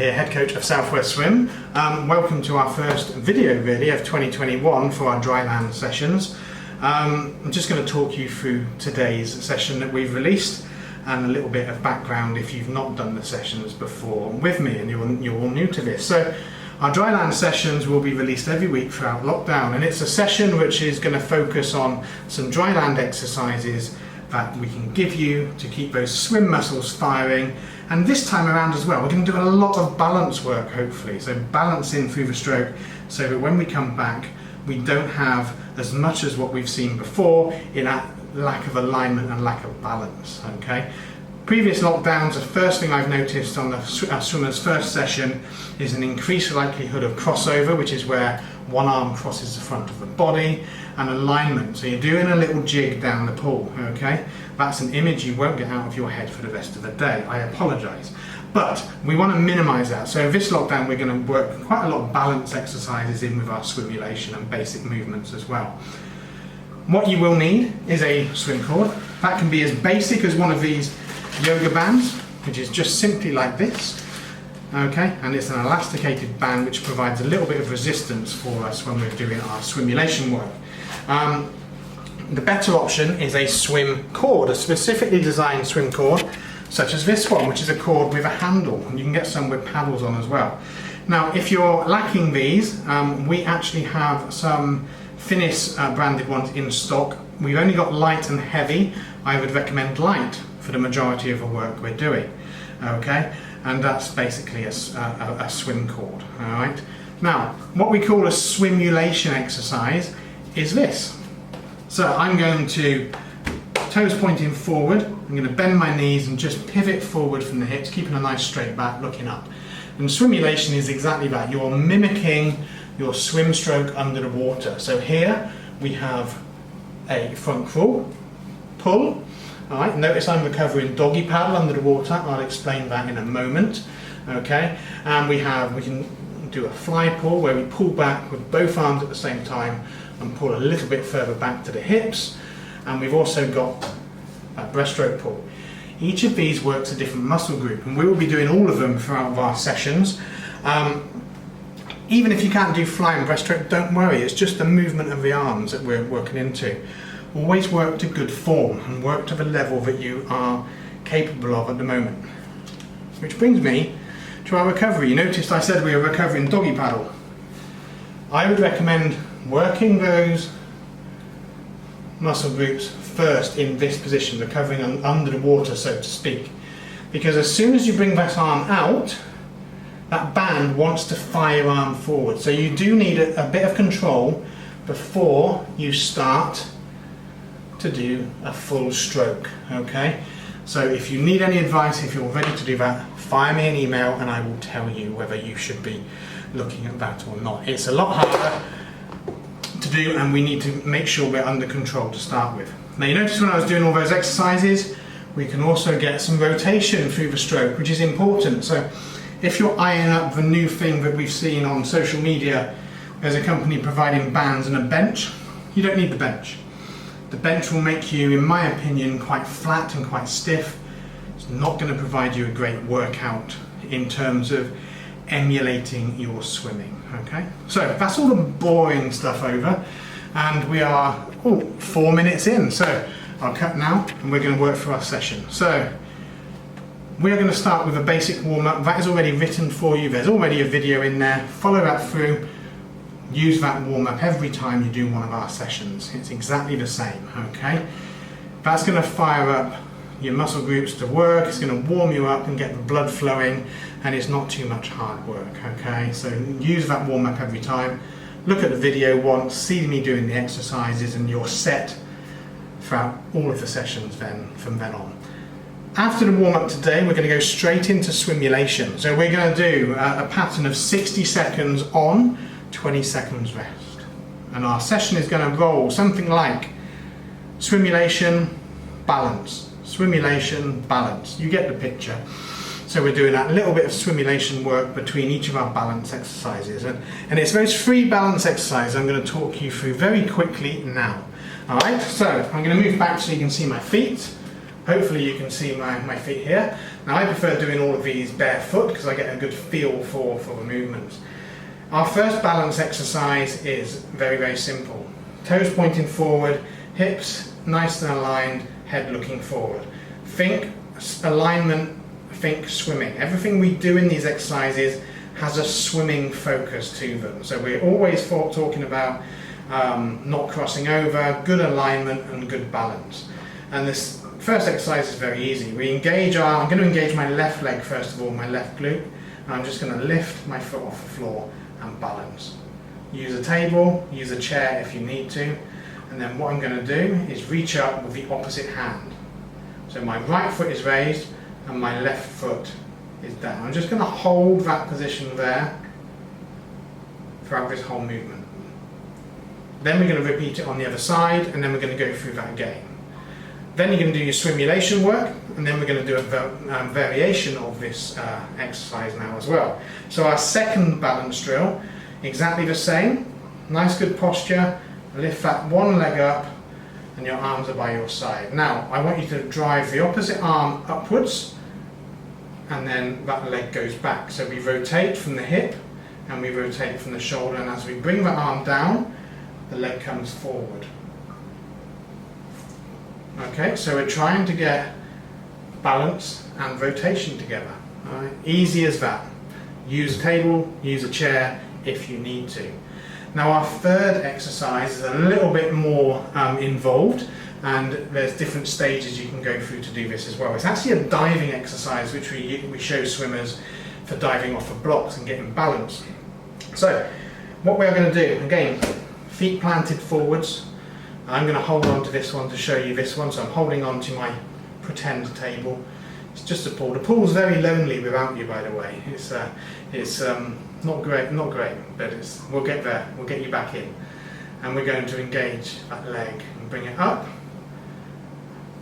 here, head coach of Southwest Swim. Welcome to our first video really of 2021 for our Dryland sessions. I'm just going to talk you through today's session that we've released and a little bit of background if you've not done the sessions before with me and you're all new to this. So our Dryland sessions will be released every week throughout lockdown, and it's a session which is going to focus on some Dryland exercises that we can give you to keep those swim muscles firing. And this time around as well, we're going to do a lot of balance work, hopefully. So balancing through the stroke so that when we come back, we don't have as much as what we've seen before in that lack of alignment and lack of balance, okay? Previous lockdowns, the first thing I've noticed on our swimmer's first session is an increased likelihood of crossover, which is where one arm crosses the front of the body, and alignment. So you're doing a little jig down the pool, okay? That's an image you won't get out of your head for the rest of the day. I apologise. But we want to minimise that. So this lockdown we're going to work quite a lot of balance exercises in with our swimulation and basic movements as well. What you will need is a swim cord. That can be as basic as one of these yoga bands, which is just simply like this, okay, and it's an elasticated band which provides a little bit of resistance for us when we're doing our swimulation work. The better option is a swim cord, a specifically designed swim cord such as this one, which is a cord with a handle, and you can get some with paddles on as well. Now if you're lacking these, we actually have some Finis branded ones in stock. We've only got light and heavy. I would recommend light for the majority of the work we're doing, okay, and that's basically a swim cord. All right, now what we call a swimulation exercise is this. So I'm going to toes pointing forward, I'm going to bend my knees and just pivot forward from the hips, keeping a nice straight back, looking up. And swimulation is exactly that. You're mimicking your swim stroke under the water. So here we have a front crawl, pull. All right, notice I'm recovering doggy paddle under the water. I'll explain that in a moment. Okay, and we can do a fly pull where we pull back with both arms at the same time and pull a little bit further back to the hips. And we've also got a breaststroke pull. Each of these works a different muscle group, and we will be doing all of them throughout our sessions. Even if you can't do fly and breaststroke, don't worry. It's just the movement of the arms that we're working into. Always work to good form and work to the level that you are capable of at the moment. Which brings me to our recovery. You noticed I said we were recovering doggy paddle. I would recommend working those muscle groups first in this position, recovering under the water, so to speak. Because as soon as you bring that arm out, that band wants to fire your arm forward. So you do need a bit of control before you start to do a full stroke, okay? So if you need any advice, if you're ready to do that, fire me an email and I will tell you whether you should be looking at that or not. It's a lot harder to do, and we need to make sure we're under control to start with. Now you notice when I was doing all those exercises, we can also get some rotation through the stroke, which is important. So if you're eyeing up the new thing that we've seen on social media, there's a company providing bands and a bench. You don't need the bench. The bench will make you, in my opinion, quite flat and quite stiff. It's not going to provide you a great workout in terms of emulating your swimming, okay? So that's all the boring stuff over, and we are 4 minutes in. So I'll cut now and we're going to work through our session. So we are going to start with a basic warm-up. That is already written for you. There's already a video in there. Follow that through. Use that warm-up every time you do one of our sessions. It's exactly the same, okay? That's going to fire up your muscle groups to work. It's going to warm you up and get the blood flowing, and it's not too much hard work, okay? So use that warm-up every time. Look at the video once, see me doing the exercises, and you're set throughout all of the sessions from then on. After the warm-up today, we're going to go straight into swimulation. So we're going to do a pattern of 60 seconds on, 20 seconds rest. And our session is going to roll something like swimulation, balance, swimulation, balance. You get the picture. So we're doing that little bit of swimulation work between each of our balance exercises. And it's those 3 balance exercises I'm going to talk you through very quickly now. Alright, so I'm going to move back so you can see my feet. Hopefully you can see my feet here. Now I prefer doing all of these barefoot because I get a good feel for the movements. Our first balance exercise is very, very simple. Toes pointing forward, hips nice and aligned, head looking forward. Think alignment, think swimming. Everything we do in these exercises has a swimming focus to them. So we're always talking about not crossing over, good alignment and good balance. And this first exercise is very easy. I'm going to engage my left leg first of all, my left glute, and I'm just going to lift my foot off the floor and balance. Use a table, use a chair if you need to, and then what I'm going to do is reach up with the opposite hand. So my right foot is raised and my left foot is down. I'm just going to hold that position there throughout this whole movement. Then we're going to repeat it on the other side, and then we're going to go through that again. Then you're going to do your swimulation work, and then we're going to do a variation of this exercise now as well. So our second balance drill, exactly the same. Nice good posture, lift that one leg up, and your arms are by your side. Now, I want you to drive the opposite arm upwards, and then that leg goes back. So we rotate from the hip, and we rotate from the shoulder, and as we bring the arm down, the leg comes forward. Okay, so we're trying to get balance and rotation together. All right? Easy as that. Use a table, use a chair if you need to. Now our third exercise is a little bit more involved, and there's different stages you can go through to do this as well. It's actually a diving exercise which we show swimmers for diving off of blocks and getting balance. So what we're going to do, again, feet planted forwards. I'm going to hold on to this one to show you this one, so I'm holding on to my pretend table. It's just a pool. The pool's very lonely without you, by the way. It's not great, but we'll get there. We'll get you back in, and we're going to engage that leg and bring it up.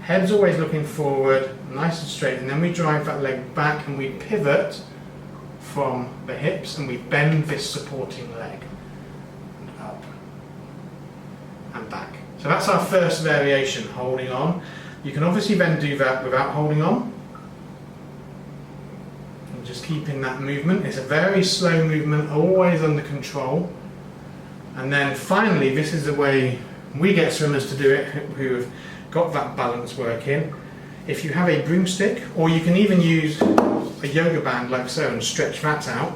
Head's always looking forward, nice and straight, and then we drive that leg back and we pivot from the hips and we bend this supporting leg and up and back. So that's our first variation, holding on. You can obviously then do that without holding on. And just keeping that movement. It's a very slow movement, always under control. And then finally, this is the way we get swimmers to do it who have got that balance working. If you have a broomstick, or you can even use a yoga band like so and stretch that out,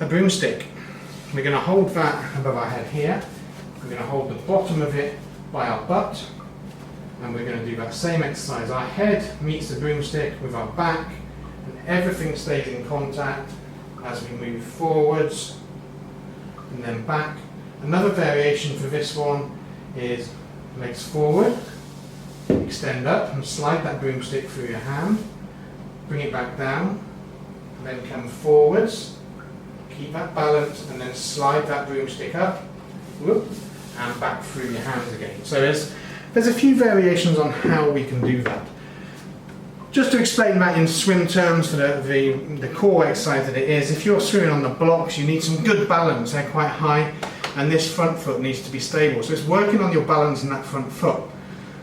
a broomstick. We're going to hold that above our head here. We're going to hold the bottom of it by our butt, and we're going to do that same exercise. Our head meets the broomstick with our back, and everything stays in contact as we move forwards and then back. Another variation for this one is legs forward, extend up and slide that broomstick through your hand, bring it back down, and then come forwards, keep that balance, and then slide that broomstick up, whoop, and back through your hands again. So there's a few variations on how we can do that. Just to explain that in swim terms for the core exercise that it is, if you're swimming on the blocks, you need some good balance. They're quite high, and this front foot needs to be stable. So it's working on your balance in that front foot.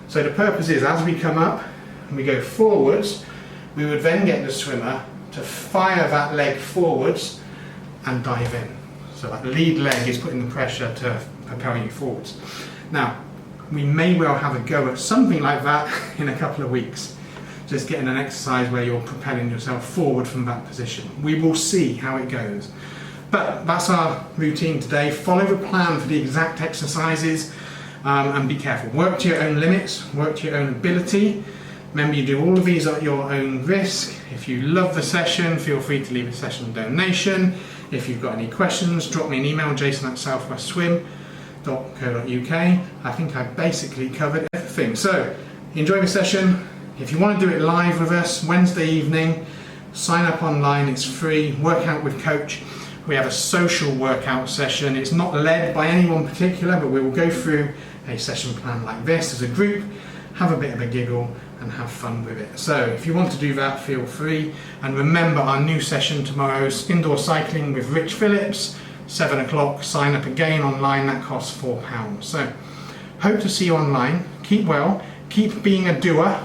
So the purpose is, as we come up and we go forwards, we would then get the swimmer to fire that leg forwards and dive in. So that lead leg is putting the pressure to propel you forwards. Now, we may well have a go at something like that in a couple of weeks. Just getting an exercise where you're propelling yourself forward from that position. We will see how it goes. But that's our routine today. Follow the plan for the exact exercises, and be careful. Work to your own limits, work to your own ability. Remember, you do all of these at your own risk. If you love the session, feel free to leave a session donation. If you've got any questions, drop me an email, jason@southwestswim.co.uk. I think I've basically covered everything. So, enjoy the session. If you want to do it live with us, Wednesday evening, sign up online, it's free. Workout with Coach. We have a social workout session. It's not led by anyone particular, but we will go through a session plan like this as a group, have a bit of a giggle and have fun with it. So if you want to do that, feel free. And remember our new session tomorrow's indoor cycling with Rich Phillips, 7 o'clock. Sign up again online, that costs £4. So hope to see you online. Keep well, keep being a doer.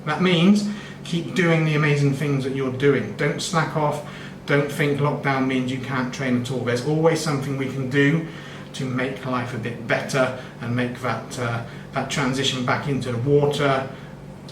That means keep doing the amazing things that you're doing. Don't slack off. Don't think lockdown means you can't train at all. There's always something we can do to make life a bit better and make that transition back into the water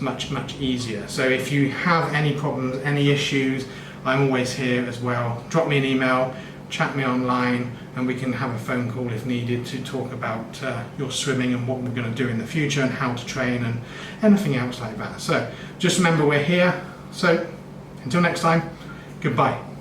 much easier. So if you have any problems, any issues, I'm always here as well. Drop me an email, chat me online, and we can have a phone call if needed to talk about your swimming and what we're going to do in the future and how to train and anything else like that. So just remember, we're here. So until next time, goodbye.